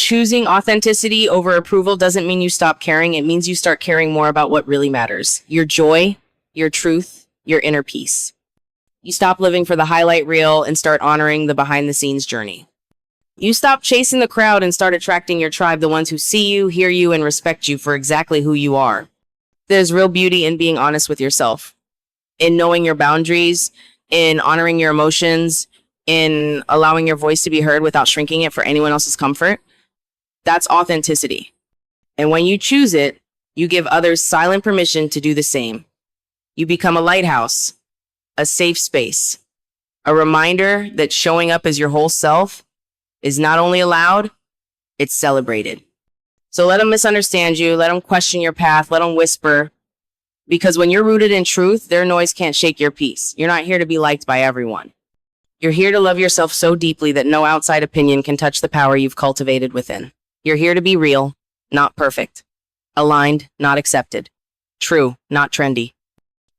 choosing authenticity over approval doesn't mean you stop caring. It means you start caring more about what really matters. Your joy, your truth, your inner peace. You stop living for the highlight reel and start honoring the behind the scenes journey. You stop chasing the crowd and start attracting your tribe, the ones who see you, hear you, and respect you for exactly who you are. There's real beauty in being honest with yourself, in knowing your boundaries, in honoring your emotions, in allowing your voice to be heard without shrinking it for anyone else's comfort. That's authenticity. And when you choose it, you give others silent permission to do the same. You become a lighthouse, a safe space, a reminder that showing up as your whole self is not only allowed, it's celebrated. So let them misunderstand you, let them question your path, let them whisper, because when you're rooted in truth, their noise can't shake your peace. You're not here to be liked by everyone. You're here to love yourself so deeply that no outside opinion can touch the power you've cultivated within. You're here to be real, not perfect. Aligned, not accepted. True, not trendy.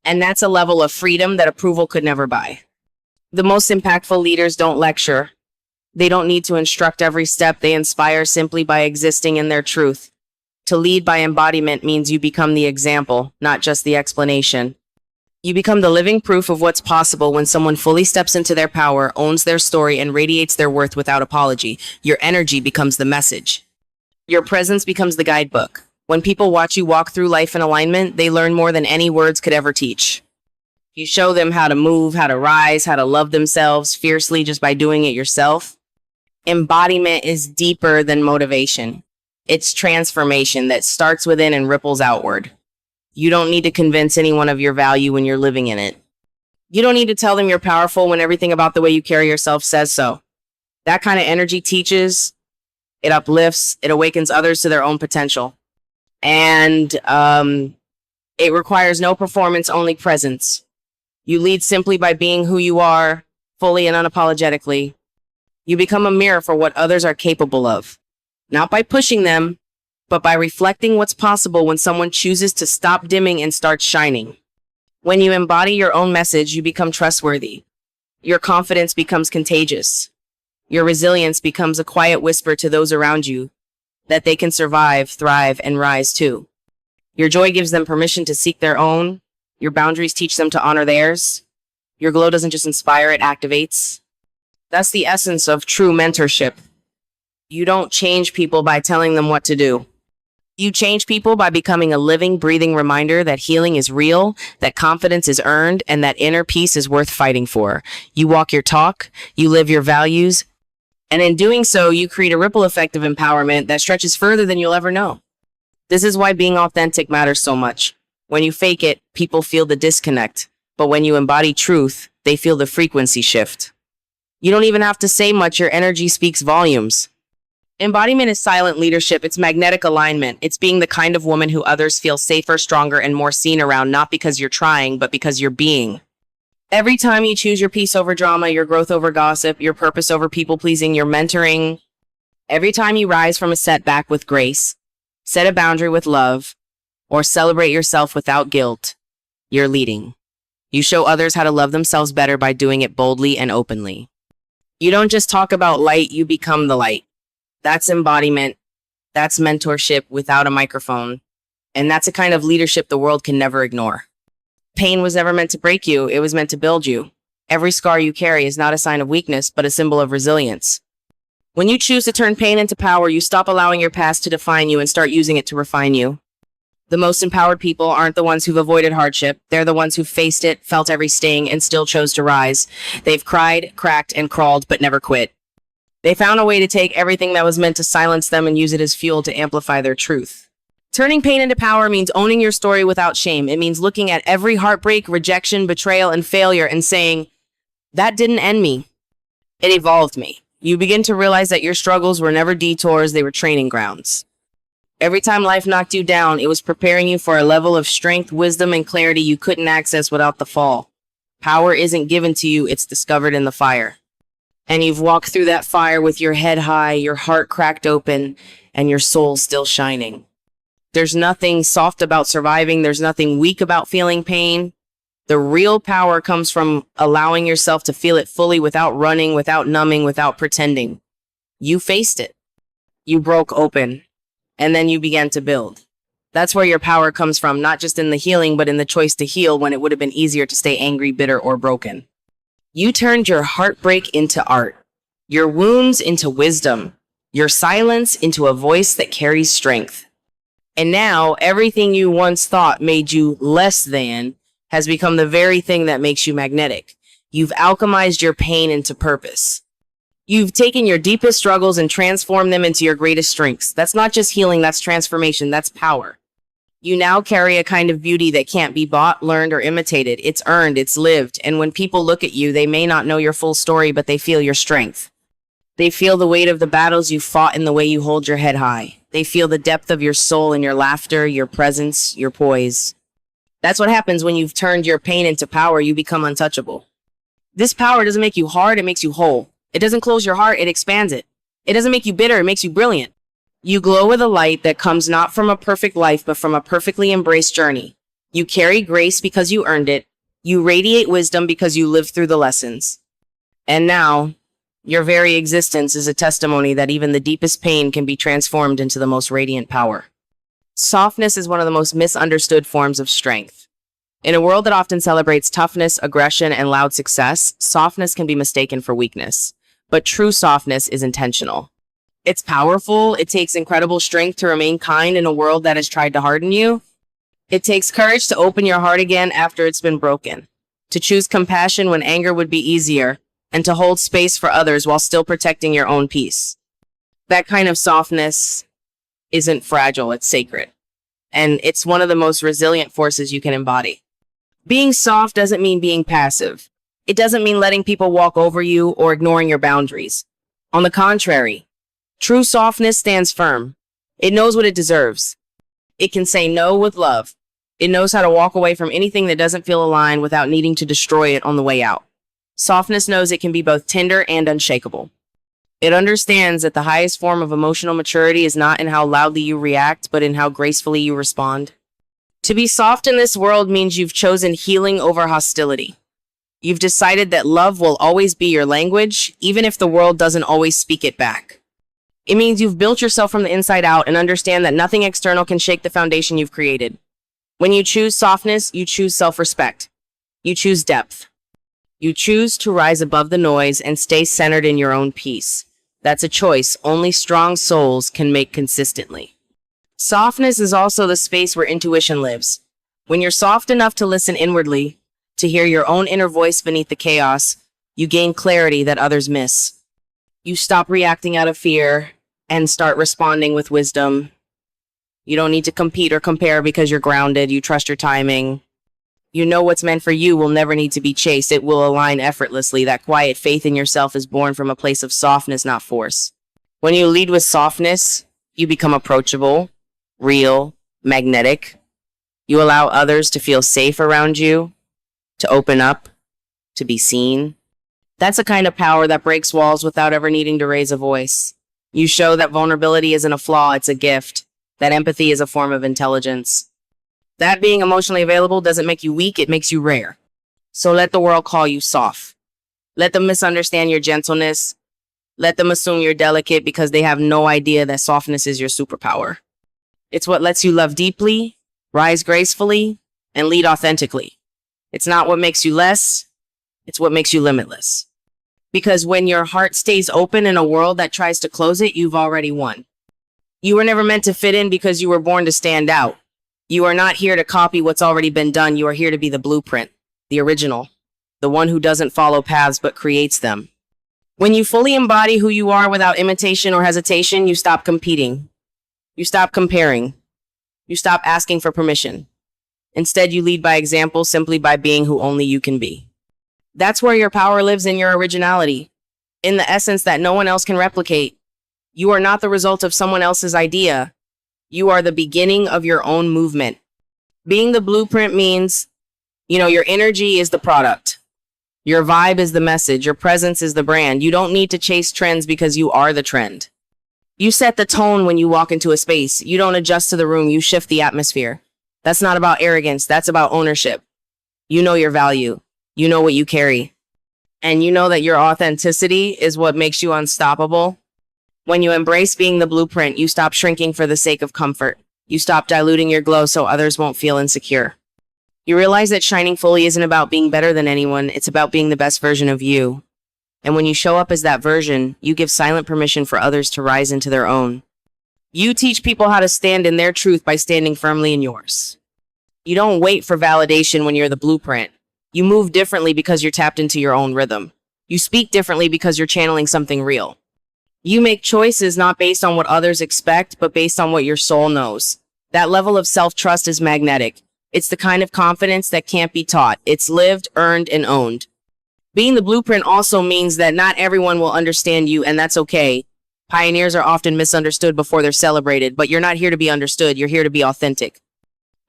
And that's a level of freedom that approval could never buy. The most impactful leaders don't lecture. They don't need to instruct every step. They inspire simply by existing in their truth. To lead by embodiment means you become the example, not just the explanation. You become the living proof of what's possible when someone fully steps into their power, owns their story, and radiates their worth without apology. Your energy becomes the message. Your presence becomes the guidebook. When people watch you walk through life in alignment, they learn more than any words could ever teach. You show them how to move, how to rise, how to love themselves fiercely just by doing it yourself. Embodiment is deeper than motivation. It's transformation that starts within and ripples outward. You don't need to convince anyone of your value when you're living in it. You don't need to tell them you're powerful when everything about the way you carry yourself says so. That kind of energy teaches, it uplifts, it awakens others to their own potential. And it requires no performance, only presence. You lead simply by being who you are, fully and unapologetically. You become a mirror for what others are capable of, not by pushing them, but by reflecting what's possible when someone chooses to stop dimming and start shining. When you embody your own message, you become trustworthy. Your confidence becomes contagious. Your resilience becomes a quiet whisper to those around you that they can survive, thrive, and rise too. Your joy gives them permission to seek their own. Your boundaries teach them to honor theirs. Your glow doesn't just inspire, it activates. That's the essence of true mentorship. You don't change people by telling them what to do. You change people by becoming a living, breathing reminder that healing is real, that confidence is earned, and that inner peace is worth fighting for. You walk your talk, you live your values, and in doing so, you create a ripple effect of empowerment that stretches further than you'll ever know. This is why being authentic matters so much. When you fake it, people feel the disconnect, but when you embody truth, they feel the frequency shift. You don't even have to say much, your energy speaks volumes. Embodiment is silent leadership. It's magnetic alignment. It's being the kind of woman who others feel safer, stronger, and more seen around, not because you're trying, but because you're being. Every time you choose your peace over drama, your growth over gossip, your purpose over people-pleasing, your mentoring, every time you rise from a setback with grace, set a boundary with love, or celebrate yourself without guilt, you're leading. You show others how to love themselves better by doing it boldly and openly. You don't just talk about light, you become the light. That's embodiment. That's mentorship without a microphone. And that's a kind of leadership the world can never ignore. Pain was never meant to break you. It was meant to build you. Every scar you carry is not a sign of weakness, but a symbol of resilience. When you choose to turn pain into power, you stop allowing your past to define you and start using it to refine you. The most empowered people aren't the ones who've avoided hardship. They're the ones who faced it, felt every sting, and still chose to rise. They've cried, cracked, and crawled, but never quit. They found a way to take everything that was meant to silence them and use it as fuel to amplify their truth. Turning pain into power means owning your story without shame. It means looking at every heartbreak, rejection, betrayal, and failure and saying, that didn't end me. It evolved me. You begin to realize that your struggles were never detours, they were training grounds. Every time life knocked you down, it was preparing you for a level of strength, wisdom, and clarity you couldn't access without the fall. Power isn't given to you, it's discovered in the fire. And you've walked through that fire with your head high, your heart cracked open, and your soul still shining. There's nothing soft about surviving. There's nothing weak about feeling pain. The real power comes from allowing yourself to feel it fully without running, without numbing, without pretending. You faced it. You broke open, and then you began to build. That's where your power comes from, not just in the healing, but in the choice to heal when it would have been easier to stay angry, bitter, or broken. You turned your heartbreak into art, your wounds into wisdom, your silence into a voice that carries strength. And now everything you once thought made you less than has become the very thing that makes you magnetic. You've alchemized your pain into purpose. You've taken your deepest struggles and transformed them into your greatest strengths. That's not just healing, that's transformation, that's power. You now carry a kind of beauty that can't be bought, learned, or imitated. It's earned, it's lived. And when people look at you, they may not know your full story, but they feel your strength. They feel the weight of the battles you fought in the way you hold your head high. They feel the depth of your soul in your laughter, your presence, your poise. That's what happens when you've turned your pain into power. You become untouchable. This power doesn't make you hard, it makes you whole. It doesn't close your heart, it expands it. It doesn't make you bitter, it makes you brilliant. You glow with a light that comes not from a perfect life, but from a perfectly embraced journey. You carry grace because you earned it. You radiate wisdom because you lived through the lessons. And now, your very existence is a testimony that even the deepest pain can be transformed into the most radiant power. Softness is one of the most misunderstood forms of strength. In a world that often celebrates toughness, aggression, and loud success, softness can be mistaken for weakness. But true softness is intentional. It's powerful. It takes incredible strength to remain kind in a world that has tried to harden you. It takes courage to open your heart again after it's been broken, to choose compassion when anger would be easier, and to hold space for others while still protecting your own peace. That kind of softness isn't fragile, it's sacred. And it's one of the most resilient forces you can embody. Being soft doesn't mean being passive. It doesn't mean letting people walk over you or ignoring your boundaries. On the contrary, true softness stands firm. It knows what it deserves. It can say no with love. It knows how to walk away from anything that doesn't feel aligned without needing to destroy it on the way out. Softness knows it can be both tender and unshakable. It understands that the highest form of emotional maturity is not in how loudly you react, but in how gracefully you respond. To be soft in this world means you've chosen healing over hostility. You've decided that love will always be your language, even if the world doesn't always speak it back. It means you've built yourself from the inside out and understand that nothing external can shake the foundation you've created. When you choose softness, you choose self-respect. You choose depth. You choose to rise above the noise and stay centered in your own peace. That's a choice only strong souls can make consistently. Softness is also the space where intuition lives. When you're soft enough to listen inwardly, to hear your own inner voice beneath the chaos, you gain clarity that others miss. You stop reacting out of fear and start responding with wisdom. You don't need to compete or compare because you're grounded. You trust your timing. You know what's meant for you will never need to be chased. It will align effortlessly. That quiet faith in yourself is born from a place of softness, not force. When you lead with softness, you become approachable, real, magnetic. You allow others to feel safe around you, to open up, to be seen. That's a kind of power that breaks walls without ever needing to raise a voice. You show that vulnerability isn't a flaw, it's a gift. That empathy is a form of intelligence. That being emotionally available doesn't make you weak, it makes you rare. So let the world call you soft. Let them misunderstand your gentleness. Let them assume you're delicate because they have no idea that softness is your superpower. It's what lets you love deeply, rise gracefully, and lead authentically. It's not what makes you less, it's what makes you limitless. Because when your heart stays open in a world that tries to close it, you've already won. You were never meant to fit in because you were born to stand out. You are not here to copy what's already been done. You are here to be the blueprint, the original, the one who doesn't follow paths but creates them. When you fully embody who you are without imitation or hesitation, you stop competing. You stop comparing. You stop asking for permission. Instead, you lead by example simply by being who only you can be. That's where your power lives, in your originality, in the essence that no one else can replicate. You are not the result of someone else's idea. You are the beginning of your own movement. Being the blueprint means, your energy is the product. Your vibe is the message. Your presence is the brand. You don't need to chase trends because you are the trend. You set the tone when you walk into a space. You don't adjust to the room. You shift the atmosphere. That's not about arrogance. That's about ownership. You know your value. You know what you carry. And you know that your authenticity is what makes you unstoppable. When you embrace being the blueprint, you stop shrinking for the sake of comfort. You stop diluting your glow so others won't feel insecure. You realize that shining fully isn't about being better than anyone, it's about being the best version of you. And when you show up as that version, you give silent permission for others to rise into their own. You teach people how to stand in their truth by standing firmly in yours. You don't wait for validation when you're the blueprint. You move differently because you're tapped into your own rhythm. You speak differently because you're channeling something real. You make choices not based on what others expect, but based on what your soul knows. That level of self-trust is magnetic. It's the kind of confidence that can't be taught. It's lived, earned, and owned. Being the blueprint also means that not everyone will understand you, and that's okay. Pioneers are often misunderstood before they're celebrated, but you're not here to be understood. You're here to be authentic.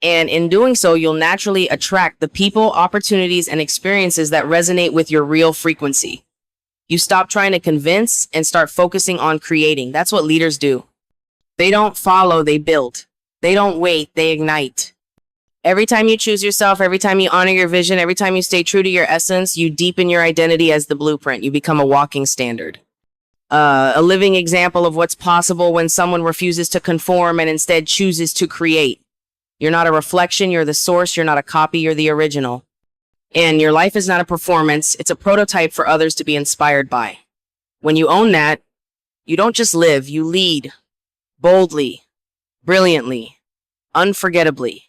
And in doing so, you'll naturally attract the people, opportunities, and experiences that resonate with your real frequency. You stop trying to convince and start focusing on creating. That's what leaders do. They don't follow, they build. They don't wait, they ignite. Every time you choose yourself, every time you honor your vision, every time you stay true to your essence, you deepen your identity as the blueprint. You become a walking standard. A living example of what's possible when someone refuses to conform and instead chooses to create. You're not a reflection, you're the source. You're not a copy, you're the original. And your life is not a performance, it's a prototype for others to be inspired by. When you own that, you don't just live, you lead. Boldly, brilliantly, unforgettably.